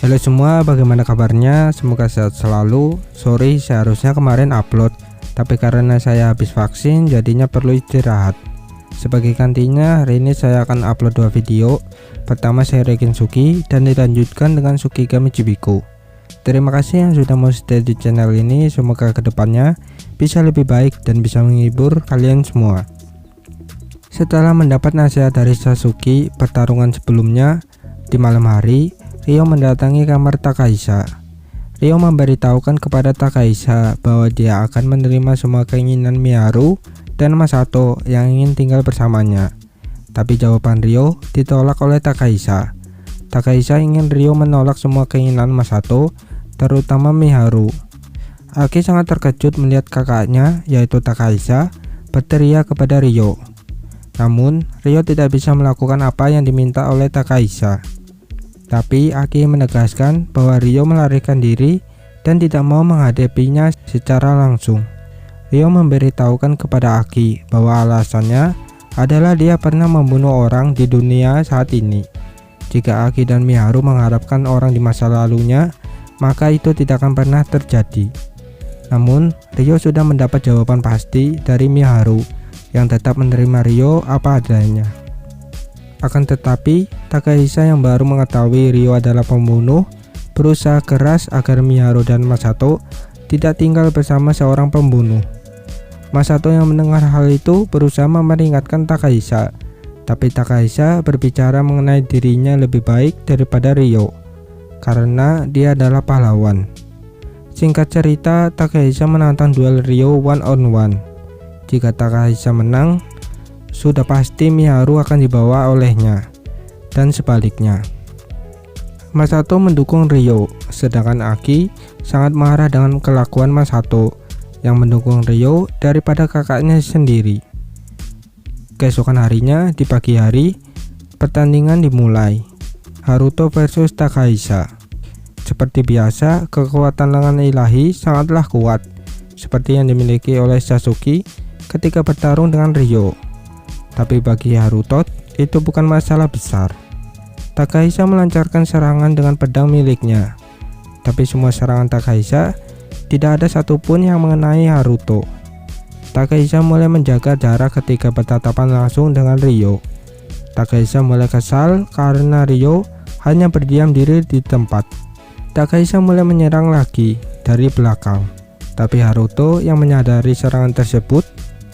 Halo semua, bagaimana kabarnya? Semoga sehat selalu. Sorry, seharusnya kemarin upload, tapi karena saya habis vaksin jadinya perlu istirahat. Sebagai gantinya, hari ini saya akan upload 2 video. Pertama saya reaction Suki dan dilanjutkan dengan Sukigami Chibiku. Terima kasih yang sudah mau stay di channel ini. Semoga kedepannya bisa lebih baik dan bisa menghibur kalian semua. Setelah mendapat nasihat dari Sasuke pertarungan sebelumnya, di malam hari Ryo mendatangi kamar Takahisa. Ryo memberitahukan kepada Takahisa bahwa dia akan menerima semua keinginan Miharu dan Masato yang ingin tinggal bersamanya. Tapi jawaban Ryo ditolak oleh Takahisa. Takahisa ingin Ryo menolak semua keinginan Masato, terutama Miharu. Aki sangat terkejut melihat kakaknya, yaitu Takahisa, berteriak kepada Ryo. Namun, Ryo tidak bisa melakukan apa yang diminta oleh Takahisa. Tapi Aki menegaskan bahwa Ryo melarikan diri dan tidak mau menghadapinya secara langsung. Ryo memberitahukan kepada Aki bahwa alasannya adalah dia pernah membunuh orang di dunia saat ini. Jika Aki dan Miharu mengharapkan orang di masa lalunya, maka itu tidak akan pernah terjadi. Namun, Ryo sudah mendapat jawaban pasti dari Miharu yang tetap menerima Ryo apa adanya. Akan tetapi, Takahisa yang baru mengetahui Ryo adalah pembunuh, berusaha keras agar Miharu dan Masato tidak tinggal bersama seorang pembunuh. Masato yang mendengar hal itu berusaha memperingatkan Takahisa, tapi Takahisa berbicara mengenai dirinya lebih baik daripada Ryo, karena dia adalah pahlawan. Singkat cerita, Takahisa menantang duel Ryo one on one. Jika Takahisa menang, sudah pasti Miharu akan dibawa olehnya, dan sebaliknya. Masato mendukung Ryo, sedangkan Aki sangat marah dengan kelakuan Masato yang mendukung Ryo daripada kakaknya sendiri. Keesokan harinya, di pagi hari, pertandingan dimulai. Haruto versus Takahisa. Seperti biasa, kekuatan lengan ilahi sangatlah kuat, seperti yang dimiliki oleh Sasuke ketika bertarung dengan Ryo. Tapi bagi Haruto, itu bukan masalah besar. Takahisa melancarkan serangan dengan pedang miliknya. Tapi semua serangan Takahisa tidak ada satupun yang mengenai Haruto. Takahisa mulai menjaga jarak ketika bertatapan langsung dengan Ryo. Takahisa mulai kesal karena Ryo hanya berdiam diri di tempat. Takahisa mulai menyerang lagi dari belakang. Tapi Haruto yang menyadari serangan tersebut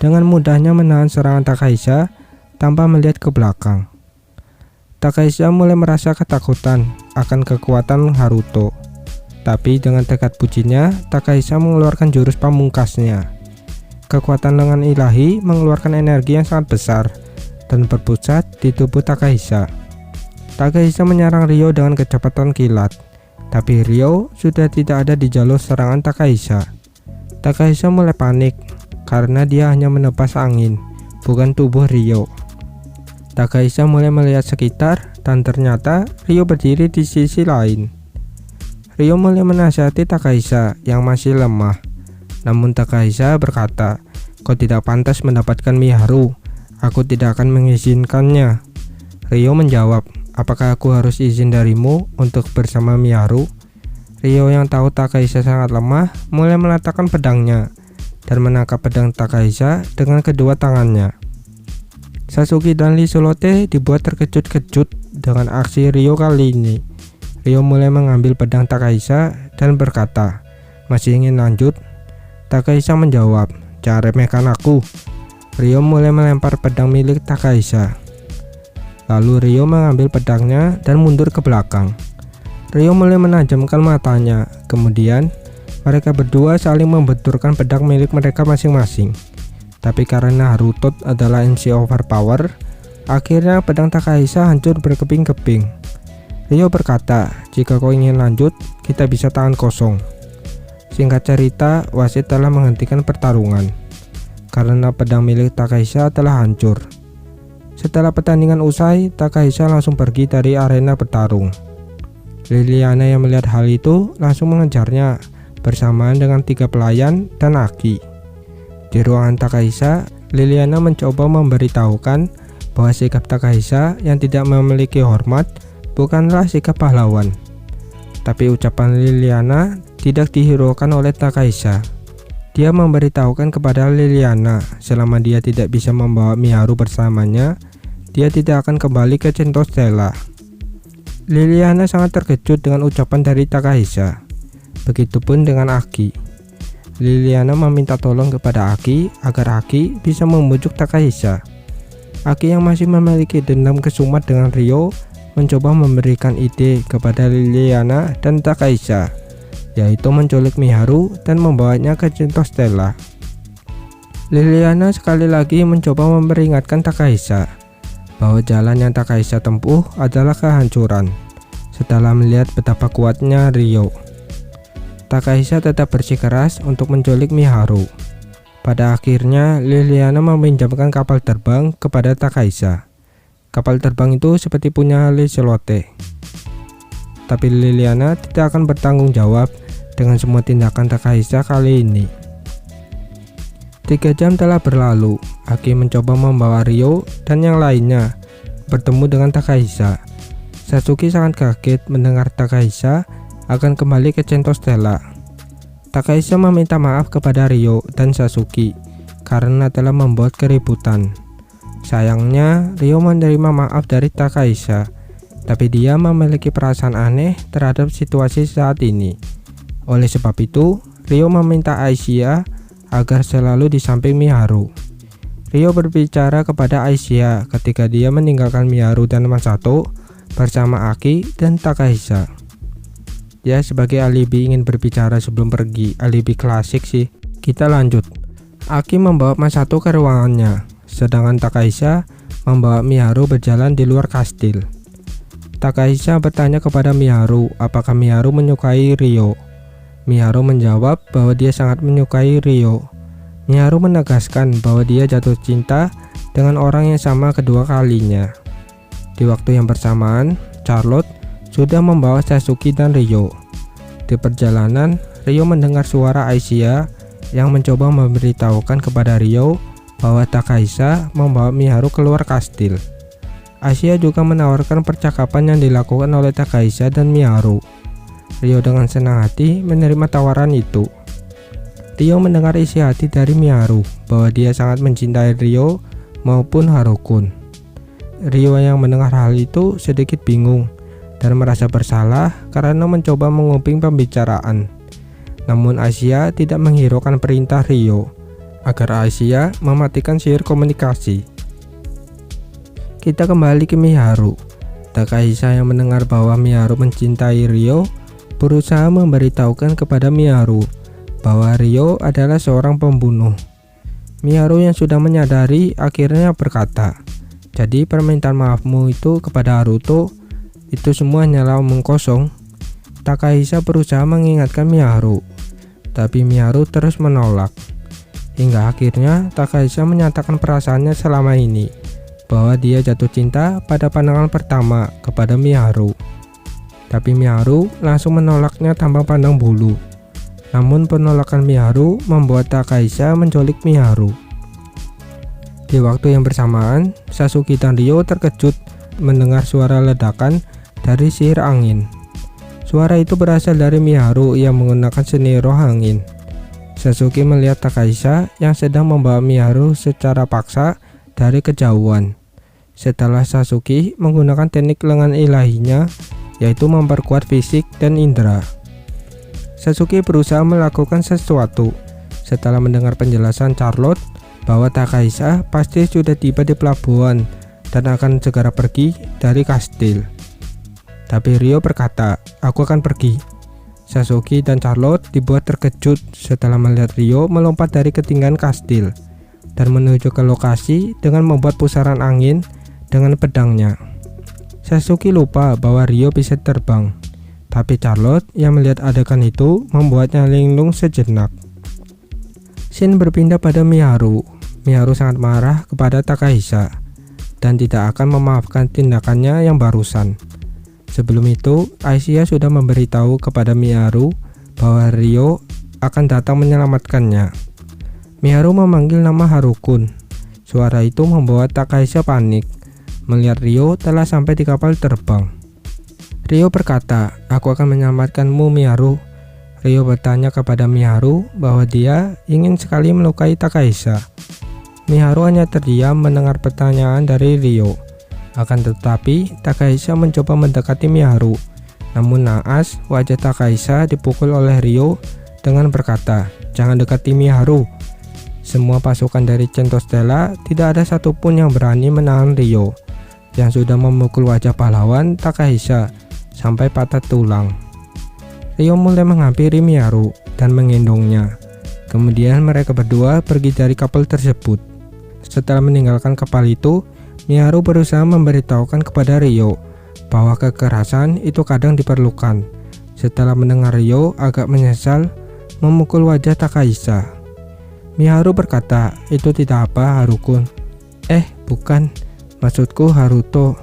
dengan mudahnya menahan serangan Takahisa tanpa melihat ke belakang. Takahisa mulai merasa ketakutan akan kekuatan Haruto. Tapi dengan tekad bucinya, Takahisa mengeluarkan jurus pamungkasnya. Kekuatan lengan ilahi mengeluarkan energi yang sangat besar dan berpusat di tubuh Takahisa. Takahisa menyerang Ryo dengan kecepatan kilat. Tapi Ryo sudah tidak ada di jalur serangan Takahisa. Takahisa mulai panik karena dia hanya menebas angin, bukan tubuh Ryo. Takahisa mulai melihat sekitar dan ternyata Ryo berdiri di sisi lain. Ryo mulai menasihati Takahisa yang masih lemah. Namun Takahisa berkata, "Kau tidak pantas mendapatkan Miharu. Aku tidak akan mengizinkannya." Ryo menjawab, "Apakah aku harus izin darimu untuk bersama Miharu?" Ryo yang tahu Takahisa sangat lemah mulai meletakkan pedangnya dan menangkap pedang Takahisa dengan kedua tangannya. Sasuke dan Lee Solote dibuat terkejut-kejut dengan aksi Ryo kali ini. Ryo mulai mengambil pedang Takahisa dan berkata, "Masih ingin lanjut?" Takahisa menjawab, "Jangan remehkan aku." Ryo mulai melempar pedang milik Takahisa. Lalu Ryo mengambil pedangnya dan mundur ke belakang. Ryo mulai menajamkan matanya. Kemudian mereka berdua saling membenturkan pedang milik mereka masing-masing. Tapi karena Haruto adalah MC overpower, akhirnya pedang Takahisa hancur berkeping-keping. Ryo berkata, "Jika kau ingin lanjut, kita bisa tangan kosong." Singkat cerita, wasit telah menghentikan pertarungan karena pedang milik Takahisa telah hancur. Setelah pertandingan usai, Takahisa langsung pergi dari arena bertarung. Liliana yang melihat hal itu langsung mengejarnya bersamaan dengan 3 pelayan dan Aki. Di ruangan Takahisa, Liliana mencoba memberitahukan bahwa sikap Takahisa yang tidak memiliki hormat bukanlah sikap pahlawan. Tapi ucapan Liliana tidak dihiraukan oleh Takahisa. Dia memberitahukan kepada Liliana selama dia tidak bisa membawa Miharu bersamanya, dia tidak akan kembali ke Centostella. Liliana sangat terkejut dengan ucapan dari Takahisa. Begitupun dengan Aki. Liliana meminta tolong kepada Aki agar Aki bisa membujuk Takahisa. Aki yang masih memiliki dendam kesumat dengan Ryo mencoba memberikan ide kepada Liliana dan Takahisa, yaitu menculik Miharu dan membawanya ke Centostella. Liliana sekali lagi mencoba memperingatkan Takahisa bahwa jalan yang Takahisa tempuh adalah kehancuran. Setelah melihat betapa kuatnya Ryo, Takahisa tetap bersikeras untuk menculik Miharu. Pada akhirnya Liliana meminjamkan kapal terbang kepada Takahisa. Kapal terbang itu seperti punya Liselotte. Tapi Liliana tidak akan bertanggung jawab dengan semua tindakan Takahisa kali ini. 3 jam telah berlalu. Aki mencoba membawa Ryo dan yang lainnya bertemu dengan Takahisa. Sasuke sangat kaget mendengar Takahisa akan kembali ke Centostella. Takahisa meminta maaf kepada Ryo dan Sasuke karena telah membuat keributan. Sayangnya Ryo menerima maaf dari Takahisa, tapi dia memiliki perasaan aneh terhadap situasi saat ini. Oleh sebab itu, Ryo meminta Aisyah agar selalu di samping Miharu. Ryo berbicara kepada Aisyah ketika dia meninggalkan Miharu dan Masato bersama Aki dan Takahisa. Ya, sebagai alibi ingin berbicara sebelum pergi, alibi klasik sih. Kita lanjut. Aki membawa Masato ke ruangannya, sedangkan Takahisa membawa Miharu berjalan di luar kastil. Takahisa bertanya kepada Miharu apakah Miharu menyukai Ryo. Miharu menjawab bahwa dia sangat menyukai Ryo. Miharu menegaskan bahwa dia jatuh cinta dengan orang yang sama kedua kalinya. Di waktu yang bersamaan, Charlotte sudah membawa Sasuke dan Ryo. Di perjalanan, Ryo mendengar suara Aisyah yang mencoba memberitahukan kepada Ryo bahwa Takahisa membawa Miharu keluar kastil. Aisyah juga menawarkan percakapan yang dilakukan oleh Takahisa dan Miharu. Ryo dengan senang hati menerima tawaran itu. Ryo mendengar isi hati dari Miharu bahwa dia sangat mencintai Ryo maupun Harukun. Ryo yang mendengar hal itu sedikit bingung dan merasa bersalah karena mencoba menguping pembicaraan. Namun Aisyah tidak menghiraukan perintah Ryo agar Aisyah mematikan sihir komunikasi. Kita kembali ke Miharu. Takahisa yang mendengar bahwa Miharu mencintai Ryo berusaha memberitahukan kepada Miharu bahwa Ryo adalah seorang pembunuh. Miharu yang sudah menyadari akhirnya berkata, "Jadi permintaan maafmu itu kepada Haruto itu semua hanyalah omong kosong." Takahisa berusaha mengingatkan Miharu, tapi Miharu terus menolak. Hingga akhirnya Takahisa menyatakan perasaannya selama ini, bahwa dia jatuh cinta pada pandangan pertama kepada Miharu. Tapi Miharu langsung menolaknya tanpa pandang bulu. Namun penolakan Miharu membuat Takahisa menculik Miharu. Di waktu yang bersamaan, Sasuke dan Ryo terkejut mendengar suara ledakan dari sihir angin. Suara itu berasal dari Miharu yang menggunakan seni roh angin. Sasuke melihat Takahisa yang sedang membawa Miharu secara paksa dari kejauhan. Setelah Sasuke menggunakan teknik lengan ilahinya, yaitu memperkuat fisik dan indera. Sasuke berusaha melakukan sesuatu. Setelah mendengar penjelasan Charlotte bahwa Takahisa pasti sudah tiba di pelabuhan dan akan segera pergi dari kastil. Tapi Ryo berkata, "Aku akan pergi." Sasuke dan Charlotte dibuat terkejut setelah melihat Ryo melompat dari ketinggian kastil dan menuju ke lokasi dengan membuat pusaran angin dengan pedangnya. Sasuke lupa bahwa Ryo bisa terbang, tapi Charlotte yang melihat adegan itu membuatnya linglung sejenak. Scene berpindah pada Miharu. Miharu sangat marah kepada Takahisa dan tidak akan memaafkan tindakannya yang barusan. Sebelum itu, Aisyah sudah memberitahu kepada Miharu bahwa Ryo akan datang menyelamatkannya. Miharu memanggil nama Harukun. Suara itu membuat Takahisa panik melihat Ryo telah sampai di kapal terbang. Ryo berkata, "Aku akan menyelamatkanmu, Miharu." Ryo bertanya kepada Miharu bahwa dia ingin sekali melukai Takahisa. Miharu hanya terdiam mendengar pertanyaan dari Ryo. Akan tetapi, Takahisa mencoba mendekati Miharu. Namun naas, wajah Takahisa dipukul oleh Ryo dengan berkata, "Jangan dekati Miharu." Semua pasukan dari Centostella tidak ada satupun yang berani menahan Ryo, yang sudah memukul wajah pahlawan Takahisa sampai patah tulang. Ryo mulai menghampiri Miharu dan menggendongnya. Kemudian mereka berdua pergi dari kapal tersebut. Setelah meninggalkan kapal itu, Miharu berusaha memberitahukan kepada Ryo bahwa kekerasan itu kadang diperlukan. Setelah mendengar Ryo agak menyesal memukul wajah Takahisa, Miharu berkata, "Itu tidak apa, Harukun." Bukan, maksudku Haruto."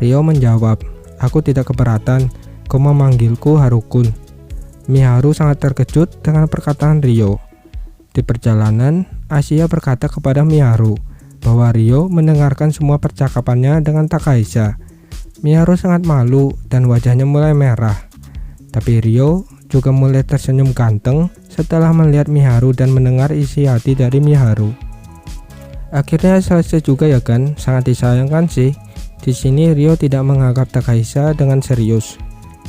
Ryo menjawab, "Aku tidak keberatan kau memanggilku Harukun." Miharu sangat terkejut dengan perkataan Ryo. Di perjalanan, Asia berkata kepada Miharu bahwa Ryo mendengarkan semua percakapannya dengan Takahisa. Miharu sangat malu dan wajahnya mulai merah. Tapi Ryo juga mulai tersenyum ganteng setelah melihat Miharu dan mendengar isi hati dari Miharu. Akhirnya selesai juga ya kan, sangat disayangkan sih. Di sini Ryo tidak menganggap Takahisa dengan serius.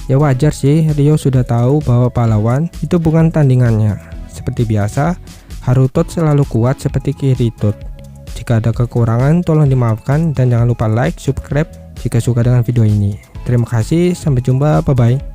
Ya wajar sih, Ryo sudah tahu bahwa pahlawan itu bukan tandingannya. Seperti biasa, Haruto selalu kuat seperti Kirito. Jika ada kekurangan tolong dimaafkan dan jangan lupa like, subscribe jika suka dengan video ini. Terima kasih, sampai jumpa, bye bye.